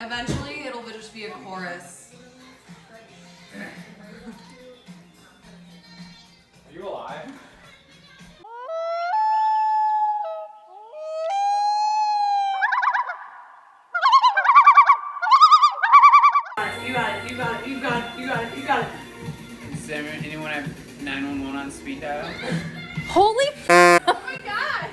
Eventually, it'll just be a chorus. Are you alive? You got it. Does anyone have 911 on speed dial? Holy f***! Oh my god!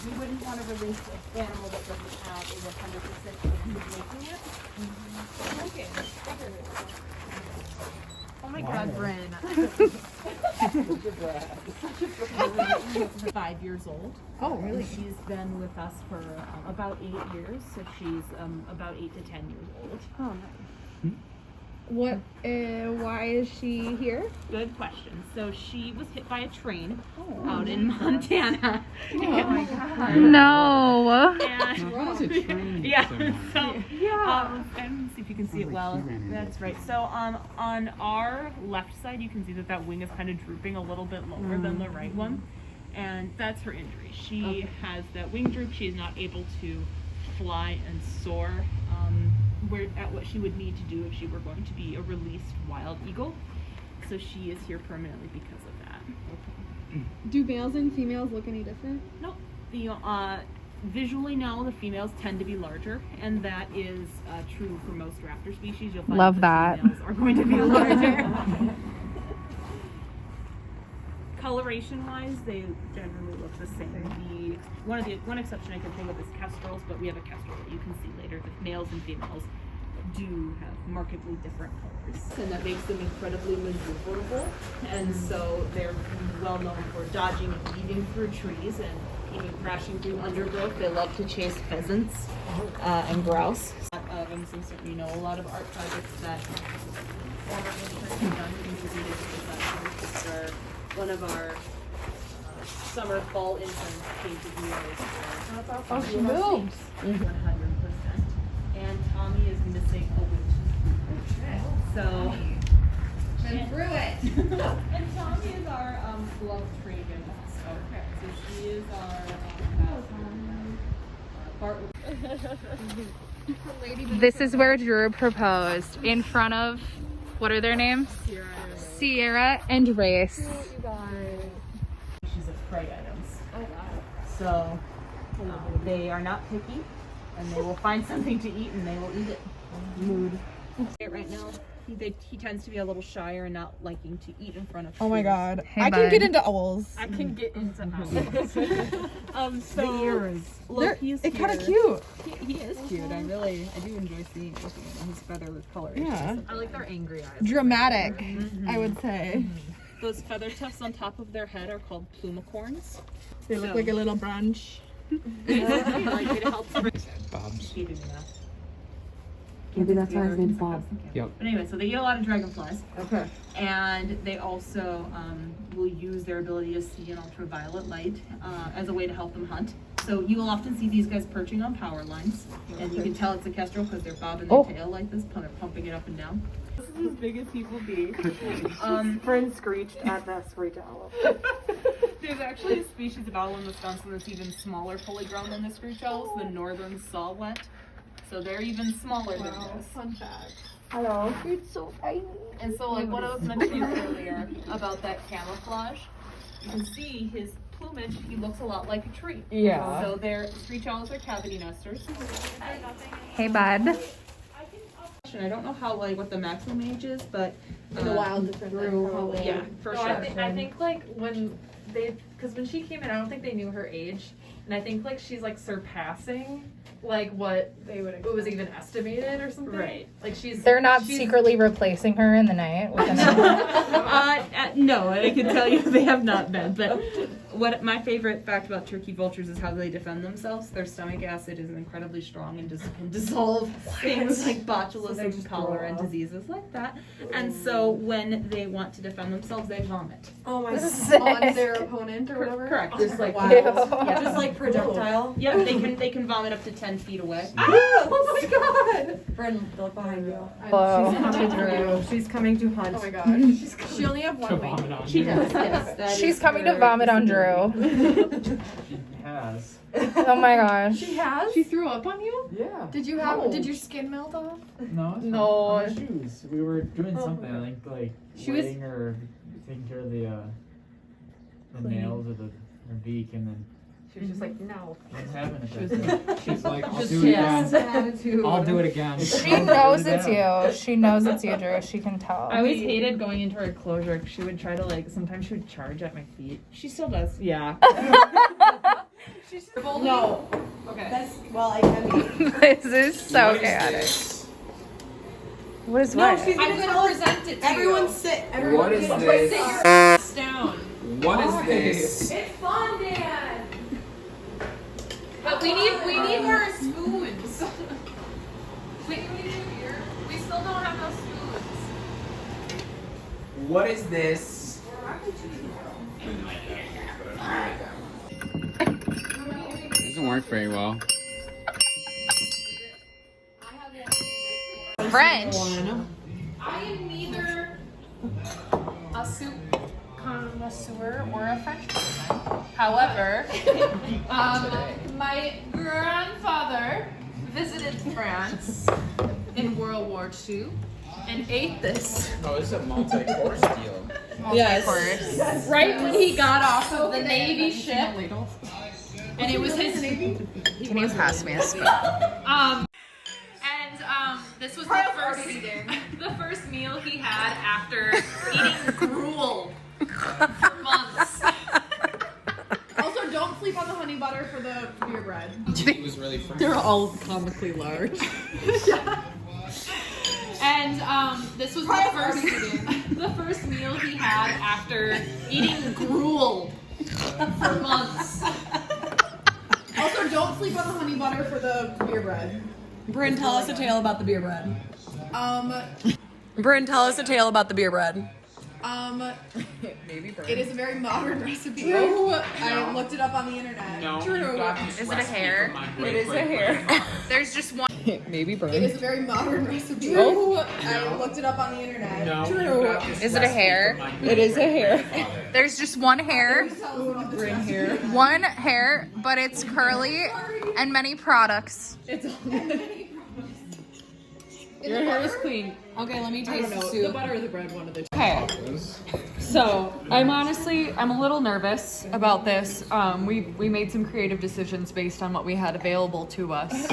We wouldn't want to release an animal that doesn't have a 100% chance of making it. Okay. Oh my god, Bryn. 5 years old. Oh, really? She's been with us for about 8 years, so she's about 8 to 10 years old. Oh, nice. What, why is she here? Good question. So she was hit by a train out in Montana. Oh my god. No. And, yeah. So and see if you can see it well. That's right. So on our left side, you can see that wing is kind of drooping a little bit lower than the right one, and that's her injury. She has that wing droop. She's not able to fly and soar. At what she would need to do if she were going to be a released wild eagle. So she is here permanently because of that. Do males and females look any different? Nope. Visually now the females tend to be larger, and that is true for most raptor species. You'll find Love the that. females are going to be larger. Coloration wise, they generally look the same. One exception I can think of is kestrels, but we have a kestrel that you can see later. The males and females do have markedly different colors, and that makes them incredibly maneuverable. And so they're well known for dodging and weaving through trees and even crashing through undergrowth. They love to chase pheasants and grouse. And since you know a lot of art projects that former interns have done contributed to this art. One of our summer fall interns painted murals for Oh, she moves. 100%. And Tommy is missing a wing. So Been through it. and Tommy is our glove trained ambassador. Okay. So she is our ambassador. This is where Drew proposed in front of, what are their names? Sierra and Race. She's of prey items. Oh wow. So they are not picky, and they will find something to eat and they will eat it. Mood. Right now, he tends to be a little shyer and not liking to eat in front of. Oh my god. Hey, I can bud. get into owls. I can get into owls. So The ears. look, he's It's kind of here. cute. He is cute. I do enjoy looking at his feather coloration. Yeah. I like their angry eyes. Dramatic, I would say. Those feather tufts on top of their head are called plumicorns. They look like a little branch. Like it helps. Bob's. Maybe that's why his name's Bob. Yep. But anyway, so they eat a lot of dragonflies. Okay. And they also will use their ability to see in ultraviolet light as a way to help them hunt. So you will often see these guys perching on power lines, and you can tell it's a kestrel because they're bobbing their tail like this, pumping it up and down. This is as big as he will be. Bryn screeched at that screech owl. There's actually a species of owl in Wisconsin that's even smaller fully grown than the screech owls, the northern saw-whet. So they're even smaller than this. Fun fact. Hello. It's so tiny. And so like what I was mentioning earlier about that camouflage, you can see his plumage, he looks a lot like a tree. Yeah. So their screech owls are cavity nesters. Hey, bud. I don't know how what the maximum age is, but In the wild, different than probably. yeah, for No, sure. I think like because when she came in, I don't think they knew her age, and I think like she's like surpassing like what it was even estimated or something. Right. Like They're not secretly replacing her in the night with No, I can tell you they have not been. But what my favorite fact about turkey vultures is how they defend themselves. Their stomach acid is incredibly strong and can dissolve things like botulism, cholera, and diseases like that. And so when they want to defend themselves, they vomit. Oh my god. On their opponent or whatever? Correct. Just like Wow. yeah. Just like projectile. Yeah, they can vomit up to 10 feet away. Oh my god! Bryn, look behind you. Whoa. She's coming through. She's coming to hunt. Oh my god. She only have one wing. She does, yes. That She's is coming to her vomit on Drew. Drew. She has. Oh my gosh. She has? She threw up on you? Yeah. Did you have, did your skin melt off? No. It's No. On my shoes. We were doing something. I think like She was- waiting or taking care of the nails or the beak, and then She was just like, no. what's happening? She's like, I'll Just do it again. attitude. I'll do it again. She knows it's you. She knows it's you, Drew. She can tell. I always hated going into her enclosure. She would try to like. Sometimes she would charge at my feet. She still does. Yeah. No. Okay. That's, well, I can be. This is so chaotic. What is what? I'm gonna present it to Everyone you. sit. What Everyone is sit. this? Sit down. What is this? It's fun, Dan. But we need more spoons. We still don't have no spoons. What is this? Doesn't work very well. French. I am neither a soup connoisseur or a French person. However, my grandfather visited France in World War II and ate this Oh, this is a multi-course deal. yes. right when he got off of the Navy ship. And it was his. Can you pass me a spoon? This was the first meal he had after eating gruel for months. Also, don't sleep on the honey butter for the beer bread. It was really fun. They're all comically large. And this was the first meal he had after eating gruel for months. Also, don't sleep on the honey butter for the beer bread. Bryn, tell us a tale about the beer bread. Bryn, tell us a tale about the beer bread. It is a very modern recipe. Drew, I looked it up on the internet. No, Drew, you got this Is it a recipe hair? from my it is a hair. There's just one. Maybe Bryn. It is a very modern recipe. Drew, I looked it up on the internet. No, Drew, you got this Is it a recipe hair? from my It is a hair. There's just one hair. Bryn hair. One hair, but it's curly and many products. it's Your hair is clean. Okay, let me taste the the soup. butter or the bread, one of the two. Okay. So I'm a little nervous about this. We made some creative decisions based on what we had available to us.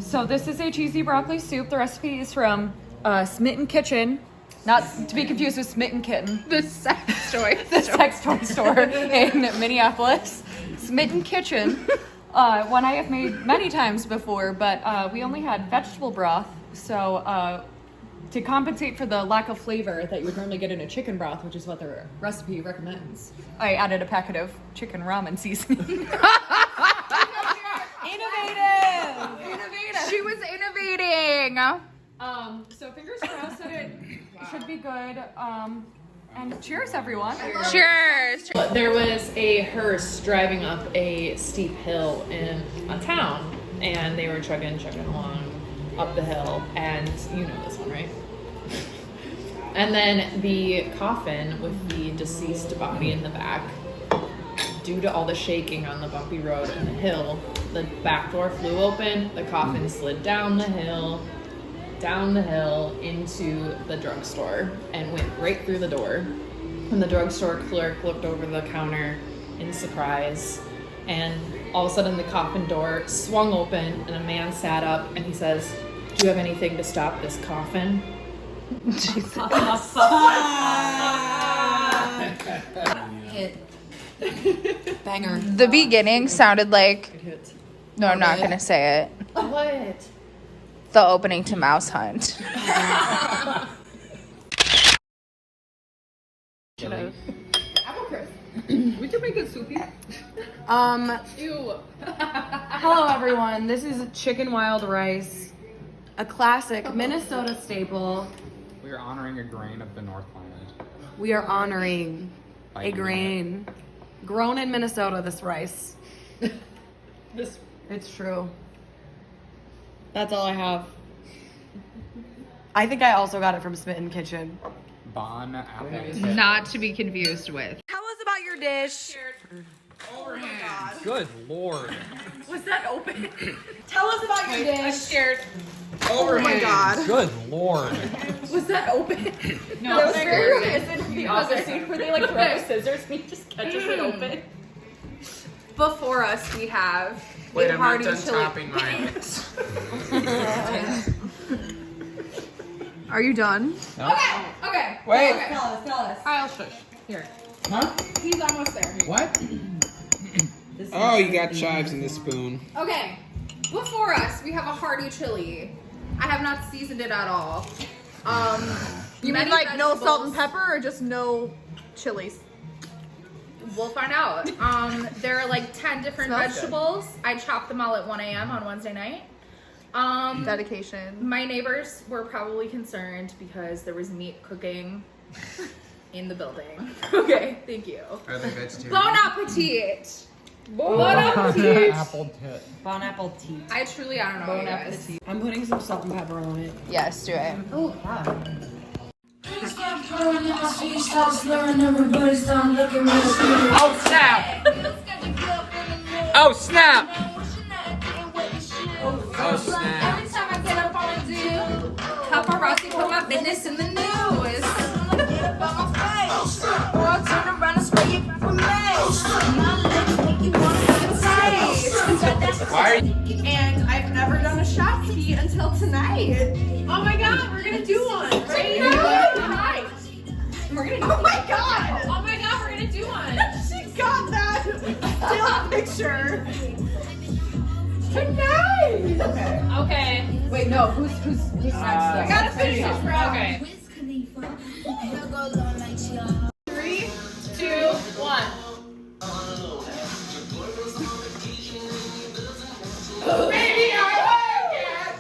So this is a cheesy broccoli soup. The recipe is from Smitten Kitchen, not to be confused with Smitten Kitten, The sex toy. the sex toy store in Minneapolis. Smitten Kitchen, one I have made many times before, but we only had vegetable broth. So to compensate for the lack of flavor that you would normally get in a chicken broth, which is what the recipe recommends, I added a packet of chicken ramen seasoning. Innovative! She was innovating. So fingers crossed that it should be good. And cheers, everyone. Cheers. There was a hearse driving up a steep hill in a town, and they were chugging along up the hill, and you know this one, right? And then the coffin with the deceased body in the back, due to all the shaking on the bumpy road and the hill, the back door flew open, the coffin slid down the hill into the drugstore and went right through the door. And the drugstore clerk looked over the counter in surprise, and all of a sudden the coffin door swung open and a man sat up and he says, "Do you have anything to stop this coffin?" Hit. Banger. The beginning sounded like. No, I'm not gonna say it. What? The opening to Mouse Hunt. We could make it soupy. Ew. Hello, everyone. This is chicken wild rice, a classic Minnesota staple. We are honoring a grain of the Northland. We are honoring By a doing grain grown in Minnesota. This rice. This. It's true. That's all I have. I think I also got it from Smitten Kitchen. Bon apple. Not to be confused with. Tell us about your dish. Good lord. Was that open? Tell us about your dish. I'm scared. Oh my god. Good lord. Was that open? No, That was it's very very- reminiscent of the other scene where they like throw the scissors and he just catches it open. Before us, we have Wait, a I'm not hearty done chili. topping mine. Are you done? No? Okay. Wait. Okay. Tell us. I'll shush. Here. Huh? He's almost there. What? Oh, you got chives in the spoon. Okay. Before us, we have a hearty chili. I have not seasoned it at all. You mean many like no salt and vegetables. pepper or just no chilies? We'll find out. There are like 10 different Smells good. vegetables. I chopped them all at 1 a.m. on Wednesday night. Dedication. My neighbors were probably concerned because there was meat cooking in the building. Okay, thank you. Are they vegetarian? Bon appetit! Bon appetit! Apple tit. Bon apple tea. I truly, I don't know, Bon you guys. appetit. I'm putting some salt and pepper on it. Yes, do it. Oh, yeah. Oh snap! Oh snap! Oh snap! Every time I get up on a do, paparazzi put my business in the news. Why are you? And I've never done a shot ski until tonight. Oh my god, we're gonna do one! Right Right. We're gonna do Oh my god! Oh my god, we're gonna do one! She got that still picture. Tonight! Okay. Okay. Wait, no, who's next? I gotta finish this round. Okay. 3, 2, 1. Baby, I like it!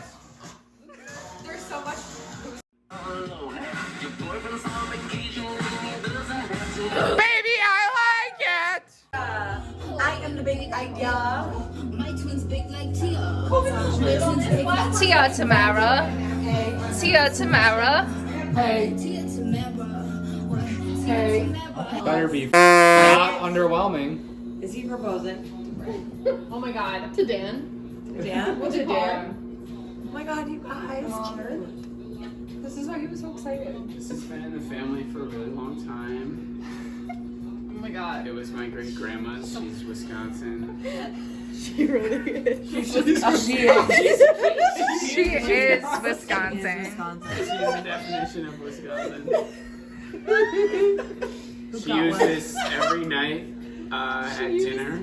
There's so much. Baby, I like it! I am the baby idea. Tia Tamara. Tia Tamara. Hey. Hey. Better be not underwhelming. Is he proposing? Oh my god. To Dan. Dan? What's it Oh my god, you guys. This is why he was so excited. This has been in the family for a really long time. Oh my god. It was my great grandma's. She's Wisconsin. She really is. She is. She is Wisconsin. Wisconsin. She's the definition of Wisconsin. She used this every night at dinner.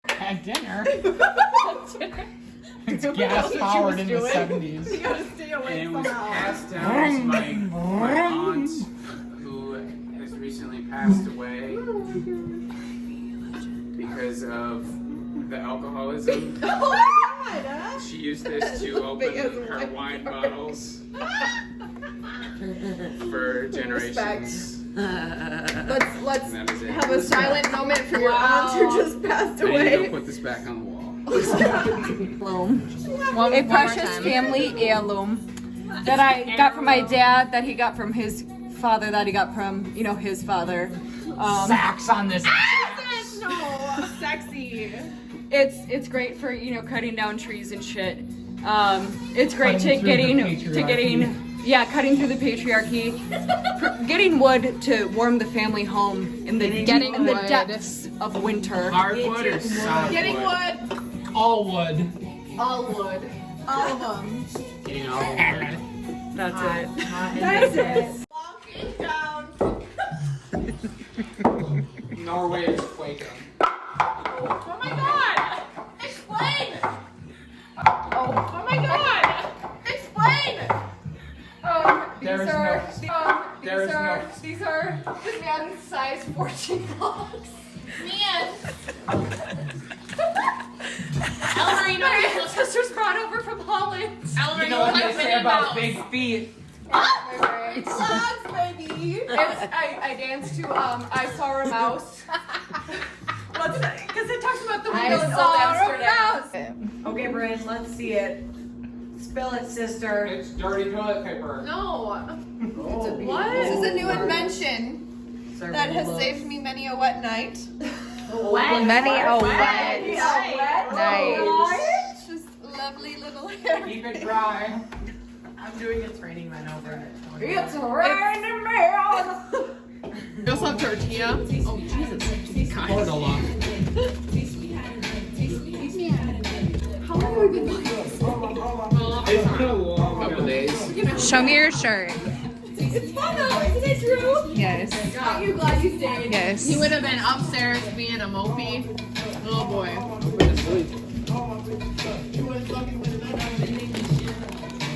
At dinner? It's gas powered in the 70s. You gotta stay away And it was somehow. passed down to my aunt, who has recently passed away because of the alcoholism. Oh my god! She used this to open her wine bottles for generations. Let's And that is it. have a silent moment for your aunt who just passed I need to away. go put this back on the wall. A precious family heirloom that I got from my dad, that he got from his father, that he got from, his father. Sacks on this. No, sexy. It's great for, cutting down trees and shit. It's great Cutting through the cutting through the patriarchy, getting wood to warm the family home in the depths of winter. Hardwood or softwood? Getting wood. All wood. All wood. All of them. Getting all wood. That's it. That's it. Walking down. Norway is Quaker. Oh my god! Explain! Oh my god! Explain! There is These are this man's size 14 blocks. Man! Eleanor, you know what your sisters brought over from Holland? Eleanor, You know what they say about big feet? Vlogs, baby. I danced to I Saw a Mouse. What's that? Because it talks about the wheel in Old Amsterdam. Okay, Bryn, let's see it. Spill it, sister. It's dirty toilet paper. No. What? This is a new invention. that has saved me many a wet night. Many a wet night. It's just lovely little hair. Keep it dry. I'm doing a training run over it. It's raining man. We also have tortilla. Oh, Jesus. Pour it all off. How long have we been doing this? It's been a couple days. Show me your shirt. It's fun though, isn't it true? Yes. Are you glad you stayed? Yes. He would have been upstairs being a mopey. Oh boy.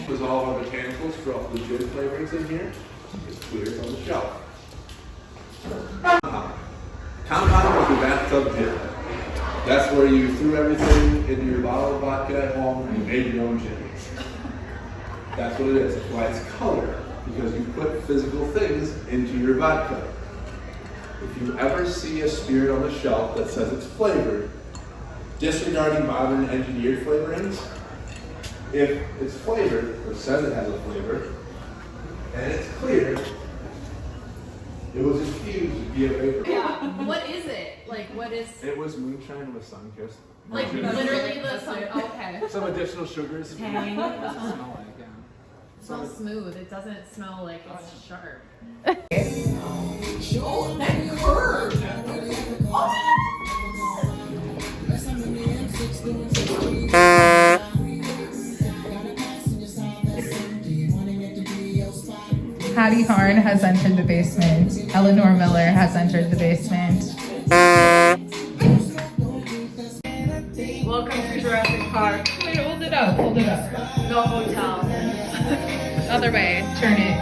There's all our botanicals for all the good flavorings in here. It's clear on the shelf. Compound was the bathtub gin. That's where you threw everything into your bottle of vodka at home and you made your own gin. That's what it is. That's why it's color. Because you put physical things into your vodka. If you ever see a spirit on the shelf that says it's flavored, disregarding modern engineered flavorings, if it's flavored or says it has a flavor, and it's clear, it was infused via vapor. Yeah. What is it? Like, what is. It was moonshine with sun-kissed. Like, literally the sun. Okay. Some additional sugars. It smells smooth. It doesn't smell like it's sharp. Oh, that curd. Patty Harn has entered the basement. Eleanor Miller has entered the basement. Welcome to Jurassic Park. Wait, hold it up. Hold it up. No hotel. Other way. Turn it.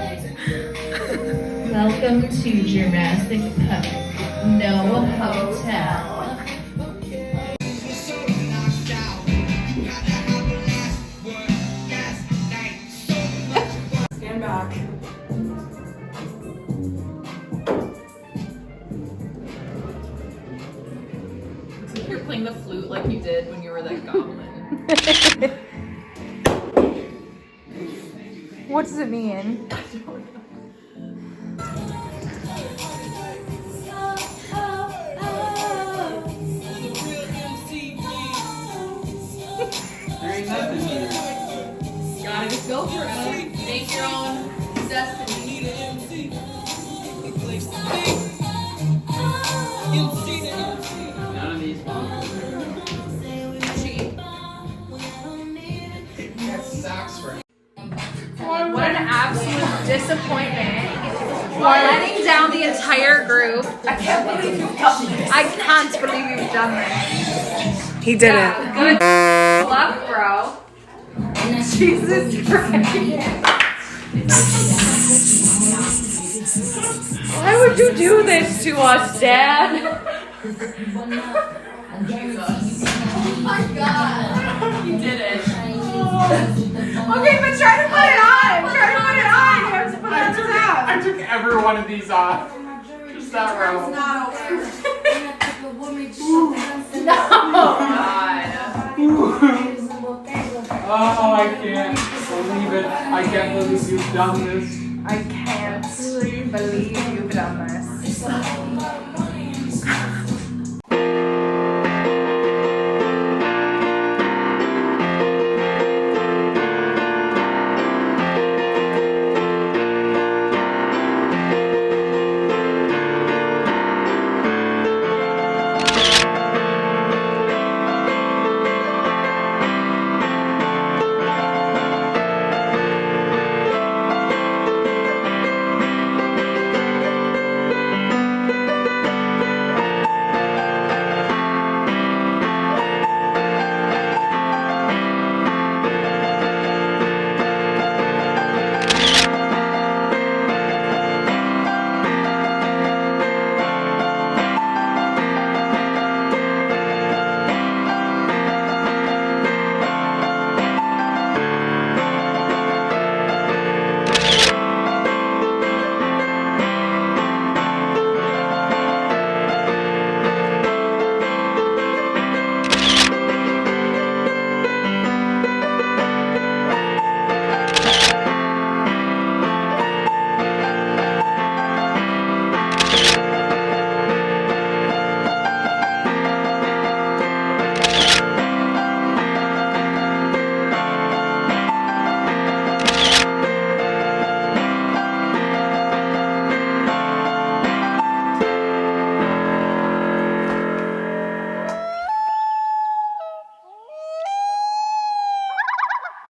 Welcome to Jurassic Park. No hotel. Stand back. You're playing the flute like you did when you were that goblin. What does it mean? There ain't nothing here. Gotta just go for it. Make your own destiny. None of these bombs. What an absolute disappointment. Letting down the entire group. I can't believe you've done this. I can't believe you've done this. He did Good luck, bro. Jesus Christ. Why would you do this to us, Dad? Oh my god. You did it. Okay, but try to put it on. Try to put it on. You have to put it on the top. I took every one of these off. Just that row. It's not over. Oh, I can't believe it. I can't believe you've done this. I can't believe you've done this.